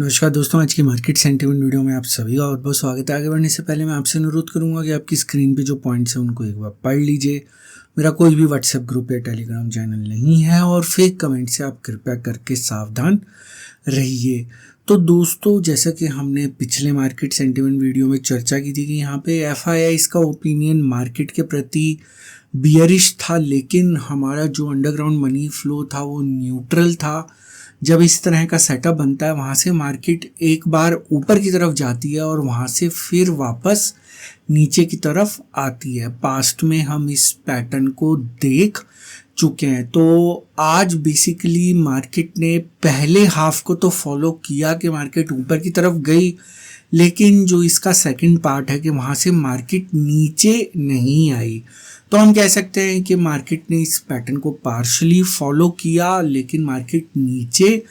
नमस्कार दोस्तों, आज की मार्केट सेंटिमेंट वीडियो में आप सभी का बहुत बहुत स्वागत है। आगे बढ़ने से पहले मैं आपसे अनुरोध करूंगा कि आपकी स्क्रीन पे जो पॉइंट्स हैं उनको एक बार पढ़ लीजिए। मेरा कोई भी व्हाट्सएप ग्रुप या टेलीग्राम चैनल नहीं है और फेक कमेंट से आप कृपया करके सावधान रहिए। तो दोस्तों, जैसा कि हमने पिछले मार्केट सेंटिमेंट वीडियो में चर्चा की थी कि यहाँ पे एफआईआईज़ का ओपिनियन मार्केट के प्रति बियरिश था, लेकिन हमारा जो अंडरग्राउंड मनी फ्लो था वो न्यूट्रल था। जब इस तरह का सेटअप बनता है, वहाँ से मार्केट एक बार ऊपर की तरफ जाती है और वहाँ से फिर वापस नीचे की तरफ आती है। पास्ट में हम इस पैटर्न को देख चुके हैं। तो आज बेसिकली मार्केट ने पहले हाफ को तो फॉलो किया कि मार्केट ऊपर की तरफ गई, लेकिन जो इसका सेकंड पार्ट है कि वहाँ से मार्केट नीचे नहीं आई। तो हम कह सकते हैं कि मार्केट ने इस पैटर्न को पार्शली फॉलो किया, लेकिन मार्केट नीचे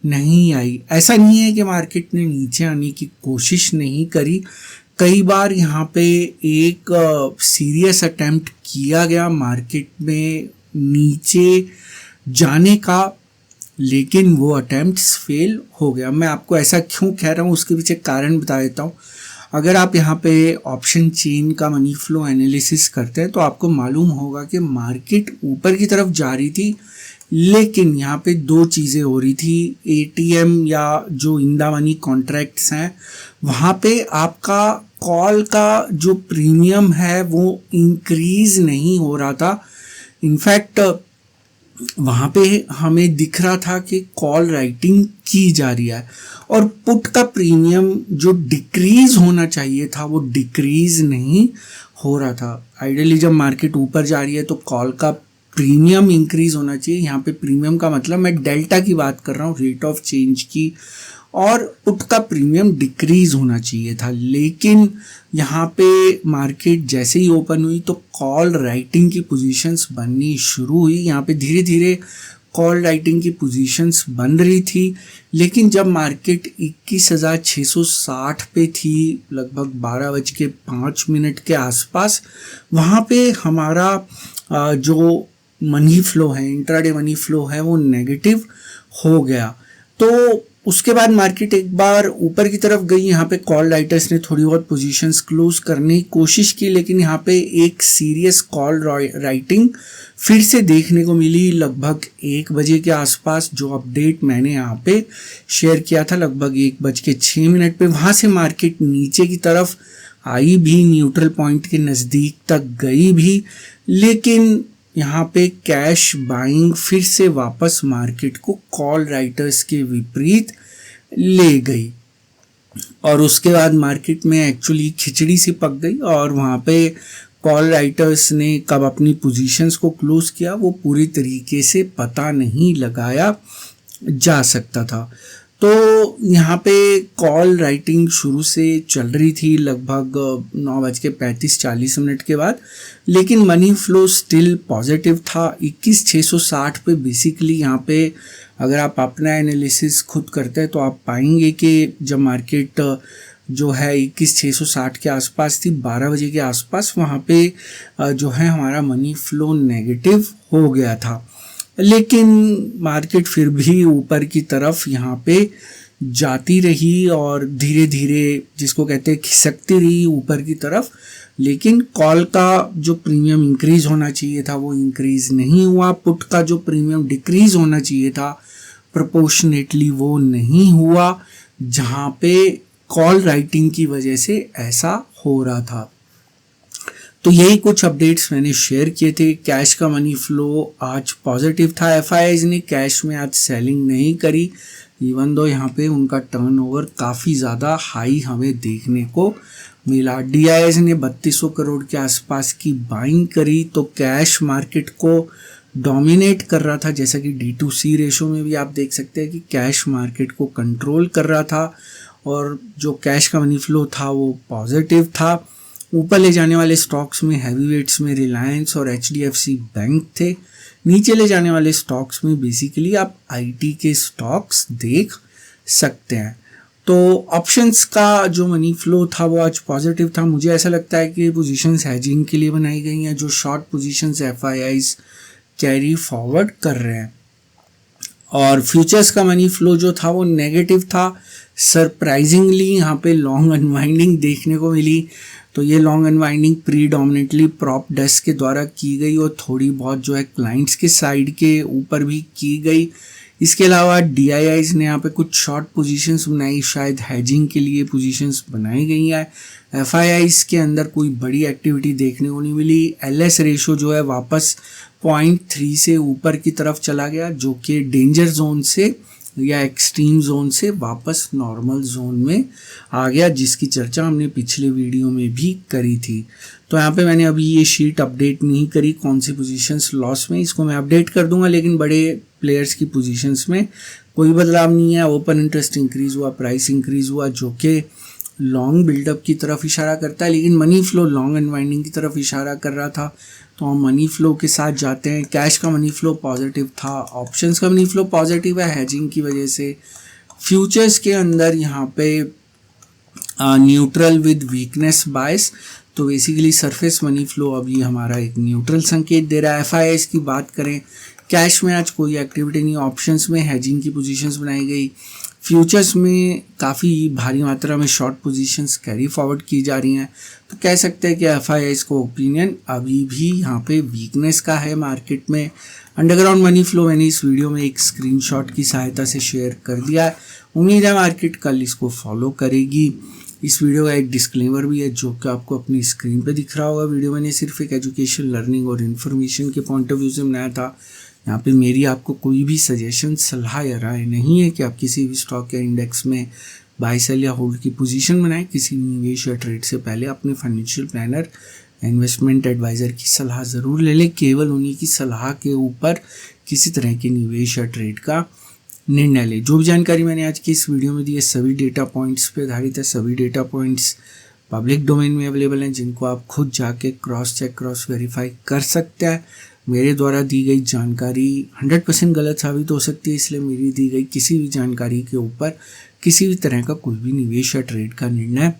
नहीं आई। ऐसा नहीं है कि मार्केट ने नीचे आने की कोशिश नहीं करी। कई बार यहाँ पे एक सीरियस अटेम्प्ट किया गया मार्केट में नीचे जाने का, लेकिन वो अटेम्प्ट्स फेल हो गया। मैं आपको ऐसा क्यों कह रहा हूँ उसके पीछे कारण बता देता हूँ। अगर आप यहाँ पे ऑप्शन चेन का मनी फ्लो एनालिसिस करते हैं तो आपको मालूम होगा कि मार्केट ऊपर की तरफ जा रही थी, लेकिन यहाँ पे दो चीज़ें हो रही थी। एटीएम या जो इन द मनी कॉन्ट्रैक्ट्स हैं, वहाँ पे आपका कॉल का जो प्रीमियम है वो इंक्रीज नहीं हो रहा था। इनफैक्ट वहाँ पे हमें दिख रहा था कि कॉल राइटिंग की जा रही है और पुट का प्रीमियम जो डिक्रीज होना चाहिए था वो डिक्रीज नहीं हो रहा था। आइडियली जब मार्केट ऊपर जा रही है तो कॉल का प्रीमियम इंक्रीज होना चाहिए। यहाँ पे प्रीमियम का मतलब मैं डेल्टा की बात कर रहा हूँ, रेट ऑफ चेंज की, और पुट का प्रीमियम डिक्रीज होना चाहिए था। लेकिन यहाँ पे मार्केट जैसे ही ओपन हुई तो कॉल राइटिंग की पोजीशंस बननी शुरू हुई। यहाँ पे धीरे धीरे कॉल राइटिंग की पोजीशंस बन रही थी, लेकिन जब मार्केट 21,660 पे थी, लगभग 12:05 के आसपास, वहाँ पे हमारा जो मनी फ्लो है, इंट्राडे मनी फ्लो है, वो नेगेटिव हो गया। तो उसके बाद मार्केट एक बार ऊपर की तरफ गई। यहाँ पे कॉल राइटर्स ने थोड़ी बहुत पोजीशंस क्लोज करने की कोशिश की, लेकिन यहाँ पे एक सीरियस कॉल राइटिंग फिर से देखने को मिली लगभग 1 बजे के आसपास। जो अपडेट मैंने यहाँ पे शेयर किया था लगभग 1:06 पे, वहाँ से मार्केट नीचे की तरफ आई भी, न्यूट्रल पॉइंट के नज़दीक तक गई भी, लेकिन यहाँ पे कैश बाइंग फिर से वापस मार्केट को कॉल राइटर्स के विपरीत ले गई और उसके बाद मार्केट में एक्चुअली खिचड़ी सी पक गई और वहाँ पे कॉल राइटर्स ने कब अपनी पोजीशंस को क्लोज किया वो पूरी तरीके से पता नहीं लगाया जा सकता था। तो यहाँ पे कॉल राइटिंग शुरू से चल रही थी लगभग 9:35-40 के बाद, लेकिन मनी फ्लो स्टिल पॉजिटिव था। 21,660 पे बेसिकली यहाँ पे अगर आप अपना एनालिसिस खुद करते हैं तो आप पाएंगे कि जब मार्केट जो है 21,660 के आसपास थी, 12 बजे के आसपास, वहाँ पे जो है हमारा मनी फ्लो नेगेटिव हो गया था। लेकिन मार्केट फिर भी ऊपर की तरफ यहाँ पे जाती रही और धीरे धीरे, जिसको कहते हैं, खिसकती रही ऊपर की तरफ। लेकिन कॉल का जो प्रीमियम इंक्रीज होना चाहिए था वो इंक्रीज नहीं हुआ। पुट का जो प्रीमियम डिक्रीज होना चाहिए था प्रोपोर्शनेटली वो नहीं हुआ, जहाँ पे कॉल राइटिंग की वजह से ऐसा हो रहा था। तो यही कुछ अपडेट्स मैंने शेयर किए थे। कैश का मनी फ्लो आज पॉजिटिव था। एफआईआईज़ ने कैश में आज सेलिंग नहीं करी, इवन दो यहाँ पे उनका टर्नओवर काफ़ी ज़्यादा हाई हमें देखने को मिला। डीआईआईज़ ने 3200 करोड़ के आसपास की बाइंग करी, तो कैश मार्केट को डोमिनेट कर रहा था। जैसा कि D2C रेशो में भी आप देख सकते हैं कि कैश मार्केट को कंट्रोल कर रहा था और जो कैश का मनी फ्लो था वो पॉजिटिव था। ऊपर ले जाने वाले स्टॉक्स में हैवीवेट्स में रिलायंस और HDFC बैंक थे। नीचे ले जाने वाले स्टॉक्स में बेसिकली आप IT के स्टॉक्स देख सकते हैं। तो ऑप्शंस का जो मनी फ्लो था वो आज पॉजिटिव था। मुझे ऐसा लगता है कि पोजीशंस हेजिंग के लिए बनाई गई हैं, जो शॉर्ट पोजीशंस एफआईआईज़ कैरी फॉरवर्ड कर रहे हैं। और फ्यूचर्स का मनी फ्लो जो था वो नेगेटिव था, सरप्राइजिंगली यहाँ पे लॉन्ग अनवाइंडिंग देखने को मिली। तो ये long unwinding predominantly prop desk के द्वारा की गई और थोड़ी बहुत जो है क्लाइंट्स के साइड के ऊपर भी की गई। इसके अलावा DIIs ने यहाँ पे कुछ शॉर्ट पोजीशंस बनाई, शायद हैजिंग के लिए पोजीशंस बनाई गई है। FIIs के अंदर कोई बड़ी एक्टिविटी देखने को नहीं मिली। LS रेशो जो है वापस 0.3 से ऊपर की तरफ चला गया, जो कि डेंजर जोन से या एक्सट्रीम जोन से वापस नॉर्मल जोन में आ गया, जिसकी चर्चा हमने पिछले वीडियो में भी करी थी। तो यहाँ पे मैंने अभी ये शीट अपडेट नहीं करी कौन सी पोजीशंस लॉस में, इसको मैं अपडेट कर दूंगा, लेकिन बड़े प्लेयर्स की पोजीशंस में कोई बदलाव नहीं है। ओपन इंटरेस्ट इंक्रीज हुआ, प्राइस इंक्रीज हुआ, जो कि लॉन्ग बिल्डअप की तरफ इशारा करता है, लेकिन मनी फ्लो लॉन्ग अनवाइंडिंग की तरफ इशारा कर रहा था। तो हम मनी फ्लो के साथ जाते हैं। कैश का मनी फ्लो पॉजिटिव था, ऑप्शंस का मनी फ्लो पॉजिटिव है हैजिंग की वजह से। फ्यूचर्स के अंदर यहाँ पे न्यूट्रल विद वीकनेस बायस, तो बेसिकली सरफेस मनी फ्लो अभी हमारा एक न्यूट्रल संकेत दे रहा है। FIIs की बात करें, कैश में आज कोई एक्टिविटी नहीं, ऑप्शंस में हैजिंग की पोजीशंस बनाई गई। फ्यूचर्स में काफ़ी भारी मात्रा में शॉर्ट पोजीशंस कैरी फॉरवर्ड की जा रही हैं। तो कह सकते हैं कि FIIs को ओपिनियन अभी भी यहाँ पे वीकनेस का है मार्केट में। अंडरग्राउंड मनी फ्लो मैंने इस वीडियो में एक स्क्रीनशॉट की सहायता से शेयर कर दिया है। उम्मीद है मार्केट कल इसको फॉलो करेगी। इस वीडियो का एक डिस्क्लेमर भी है जो कि आपको अपनी स्क्रीन पे दिख रहा होगा। वीडियो मैंने सिर्फ एक एजुकेशन, लर्निंग और इन्फॉर्मेशन के पॉइंट ऑफ व्यू से बनाया था। यहाँ पे मेरी आपको कोई भी सजेशन, सलाह या राय नहीं है कि आप किसी भी स्टॉक या इंडेक्स में बाय सेल या होल्ड की पोजीशन बनाएं। किसी निवेश या ट्रेड से पहले अपने फाइनेंशियल प्लानर, इन्वेस्टमेंट एडवाइज़र की सलाह ज़रूर ले लें। केवल उन्हीं की सलाह के ऊपर किसी तरह के निवेश या ट्रेड का निर्णय लें। जो भी जानकारी मैंने आज की इस वीडियो में दी है सभी डेटा पॉइंट्स पे आधारित है। सभी डेटा पॉइंट्स पब्लिक डोमेन में अवेलेबल हैं, जिनको आप खुद जाके क्रॉस चेक, क्रॉस वेरीफाई कर सकते हैं। मेरे द्वारा दी गई जानकारी 100% गलत साबित हो सकती है, इसलिए मेरी दी गई किसी भी जानकारी के ऊपर किसी भी तरह का कोई भी निवेश या ट्रेड का निर्णय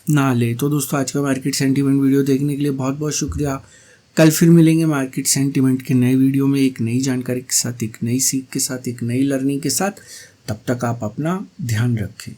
ना ले। तो दोस्तों, आज का मार्केट सेंटीमेंट वीडियो देखने के लिए बहुत बहुत शुक्रिया। कल फिर मिलेंगे मार्केट सेंटीमेंट के नए वीडियो में, एक नई जानकारी के साथ, एक नई सीख के साथ, एक नई लर्निंग के साथ। तब तक आप अपना ध्यान रखें।